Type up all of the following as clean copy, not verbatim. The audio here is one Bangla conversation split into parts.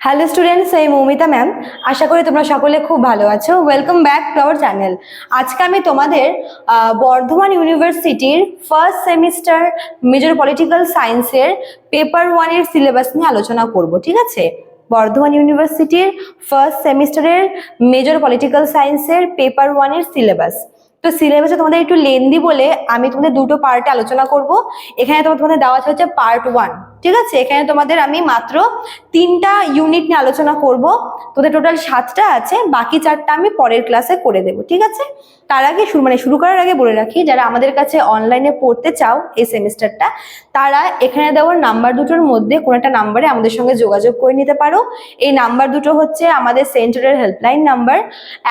হ্যালো স্টুডেন্টস, আমি মৌমিতা ম্যাম। আশা করি তোমরা সকলে খুব ভালো আছো। Welcome back to our channel. আজকে আমি তোমাদের বর্ধমান ইউনিভার্সিটির ফার্স্ট সেমিস্টার মেজর পলিটিক্যাল সায়েন্সের পেপার 1 এর সিলেবাস নিয়ে আলোচনা করব, ঠিক আছে? বর্ধমান ইউনিভার্সিটির ফার্স্ট সেমিস্টারের মেজর পলিটিক্যাল সায়েন্সের পেপার 1 এর সিলেবাস। তো সিলেবাসে তোমাদের একটু লেন্দি বলে আমি তোমাদের দুটো পার্টে আলোচনা করব। এখানে তোমাদের দেওয়া আছে হচ্ছে পার্ট 1, ঠিক আছে? এখানে তোমাদের আমি মাত্র 3টা ইউনিট নিয়ে আলোচনা করব। তোদের টোটাল 7টা আছে, বাকি 4টা আমি পরের ক্লাসে করে দেবো, ঠিক আছে? তার আগে শুরু করার আগে বলে রাখি, যারা আমাদের কাছে অনলাইনে পড়তে চাও এই সেমিস্টারটা, তারা এখানে দেওয়ার নাম্বার দুটোর মধ্যে কোনো একটা নাম্বারে আমাদের সঙ্গে যোগাযোগ করে নিতে পারো। এই নাম্বার দুটো হচ্ছে আমাদের সেন্টারের হেল্পলাইন নাম্বার।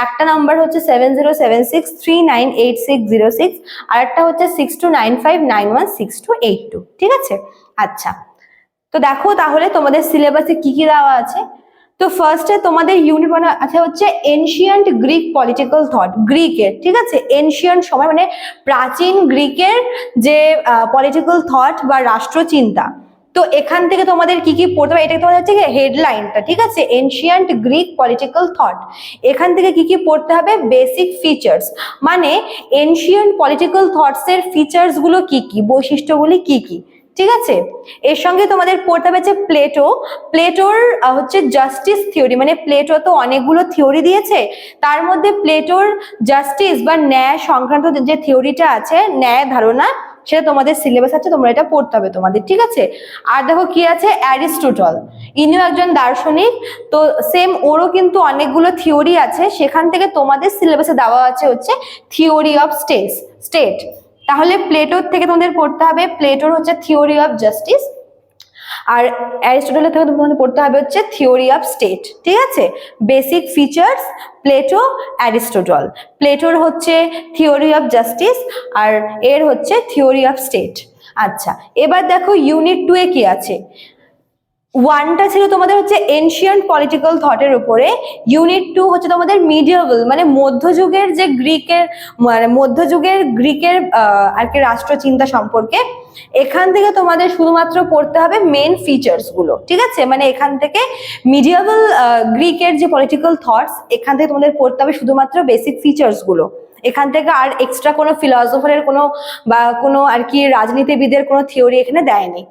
একটা নাম্বার হচ্ছে 7076398606, আর একটা হচ্ছে 6295916282, ঠিক আছে? আচ্ছা, তো দেখো তাহলে তোমাদের সিলেবাসে কি কি দেওয়া আছে। তো ফার্স্টে তোমাদের ইউনিট 1 আছে হচ্ছে এনশিয়েন্ট গ্রিক পলিটিক্যাল থট, গ্রিকের, ঠিক আছে? এনশিয়েন্ট সময় মানে প্রাচীন গ্রিকের যে পলিটিক্যাল থট বা রাষ্ট্রচিন্তা। তো এখান থেকে তোমাদের কি কি পড়তে হবে, এটা তোমাদের হচ্ছে হেডলাইনটা, ঠিক আছে? Ancient Greek political thought. এখান থেকে কি কি পড়তে হবে? বেসিক ফিচার্স, মানে এনশিয়েন্ট পলিটিক্যাল থটস এর ফিচার্স গুলো কি কি, বৈশিষ্ট্যগুলি কি কি, ঠিক আছে? এর সঙ্গে তোমাদের পড়তে হবে যে প্লেটোর হচ্ছে জাস্টিস থিওরি, মানে প্লেটো তো অনেকগুলো থিওরি দিয়েছে, তার মধ্যে প্লেটোর জাস্টিস বা ন্যায় সংক্রান্ত যে থিওরিটা আছে, ন্যায় ধারণা, সেটা তোমাদের সিলেবাস আছে, তোমরা এটা পড়তে হবে তোমাদের, ঠিক আছে? আর দেখো কি আছে, অ্যারিস্টটল, ইনিও একজন দার্শনিক। তো সেম ওরও কিন্তু অনেকগুলো থিওরি আছে, সেখান থেকে তোমাদের সিলেবাসে দেওয়া আছে হচ্ছে থিওরি অফ স্টেট। তাহলে প্লেটোর থেকে তোমাদের পড়তে হবে, প্লেটোর হচ্ছে থিওরি অফ জাস্টিস, আর অ্যারিস্টটলের থেকে তোমাদের পড়তে হবে হচ্ছে থিওরি অফ স্টেট, ঠিক আছে? Basic features Plato, Aristotle. প্লেটোর হচ্ছে থিওরি অফ জাস্টিস আর এর হচ্ছে থিওরি অফ স্টেট। আচ্ছা, এবার দেখো ইউনিট 2 এ কি আছে। 1টা ছিল তোমাদের হচ্ছে এনশিয়েন্ট পলিটিক্যাল থটের উপরে, ইউনিট 2 হচ্ছে তোমাদের মিডিয়েভাল মানে মধ্যযুগের যে গ্রিকের আর কি রাষ্ট্রচিন্তা সম্পর্কে। এখান থেকে তোমাদের শুধুমাত্র পড়তে হবে মেন ফিচার্স গুলো, ঠিক আছে? মানে এখান থেকে মিডিয়েভাল গ্রিকের যে পলিটিক্যাল থটস, এখান থেকে তোমাদের পড়তে হবে শুধুমাত্র বেসিক ফিচার্স গুলো। এখান থেকে আর এক্সট্রা কোনো ফিলসফারের কোনো বা কোনো আর কি রাজনীতিবিদের কোনো থিওরি এখানে দেয়নি।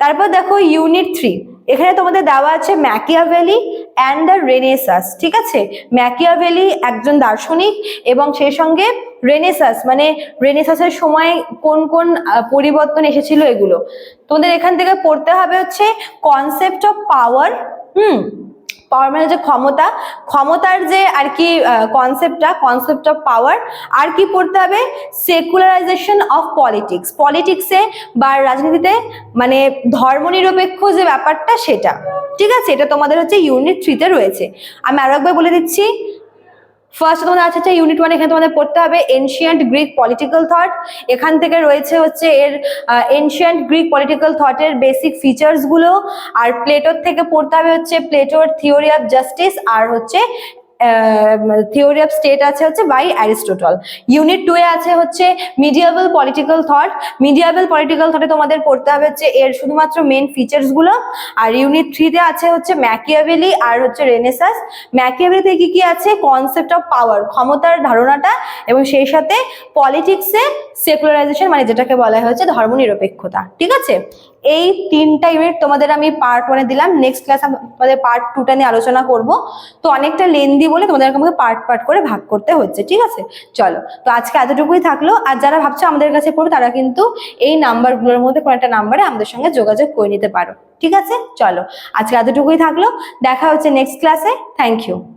তারপর দেখো ইউনিট 3, এখানে তোমাদের দেওয়া আছে ম্যাকিয়াভেলি অ্যান্ড দ্য রেনেসাস, ঠিক আছে? ম্যাকিয়াভেলি একজন দার্শনিক, এবং সেই সঙ্গে রেনেসাস মানে রেনেসাসের সময় কোন কোন পরিবর্তন এসেছিল, এগুলো তোমাদের এখান থেকে পড়তে হবে হচ্ছে কনসেপ্ট অফ পাওয়ার। পাওয়ার মানে যে ক্ষমতার যে আর কি কনসেপ্ট অফ পাওয়ার। আর কি পড়তে হবে? সেকুলারাইজেশন অফ পলিটিক্সে বা রাজনীতিতে মানে ধর্মনিরপেক্ষ যে ব্যাপারটা, সেটা, ঠিক আছে? এটা তোমাদের হচ্ছে ইউনিট 3 তে রয়েছে। আমি আরো একবার বলে দিচ্ছি। ফার্স্ট তোমাদের আছে ইউনিট 1, এখানে তোমাদের পড়তে হবে এনশিয়েন্ট গ্রিক পলিটিক্যাল থট। এখান থেকে রয়েছে হচ্ছে এর এনশিয়েন্ট গ্রিক পলিটিক্যাল থটের বেসিক ফিচার্স গুলো। আর প্লেটোর থেকে পড়তে হবে হচ্ছে প্লেটোর থিওরি অফ জাস্টিস, আর হচ্ছে থিওরি অফ স্টেট আছে হচ্ছে বাই অ্যারিস্টটল। ইউনিট 2 এ আছে হচ্ছে মিডিয়েভাল পলিটিক্যাল থটে তোমাদের পড়তে হবে হচ্ছে এর শুধুমাত্র মেন ফিচার্স গুলো। আর ইউনিট 3 তে আছে হচ্ছে ম্যাকিয়াভেলি আর হচ্ছে রেনেসাস। ম্যাকিয়াভেলিতে কি কি আছে? কনসেপ্ট অফ পাওয়ার, ক্ষমতার ধারণাটা, এবং সেই সাথে পলিটিক্সে সেকুলারাইজেশন মানে যেটাকে বলা হচ্ছে ধর্মনিরপেক্ষতা, ঠিক আছে? এই 3টা ইউনিট তোমাদের আমি পার্ট 1 এ দিলাম। নেক্সট ক্লাস আমাদের পার্ট 2টা নিয়ে আলোচনা করব। তো অনেকটা লেন্দি বলে তোমাদের আমাকে পার্ট করে ভাগ করতে হচ্ছে, ঠিক আছে? চলো, তো আজকে এতটুকুই থাকলো। আর যারা ভাবছো আমাদের কাছে পড়বে, তারা কিন্তু এই নাম্বারগুলোর মধ্যে কোনো একটা নাম্বারে আমাদের সঙ্গে যোগাযোগ করে নিতে পারো, ঠিক আছে? চলো, আজকে এতটুকুই থাকলো। দেখা হচ্ছে নেক্সট ক্লাসে। Thank you.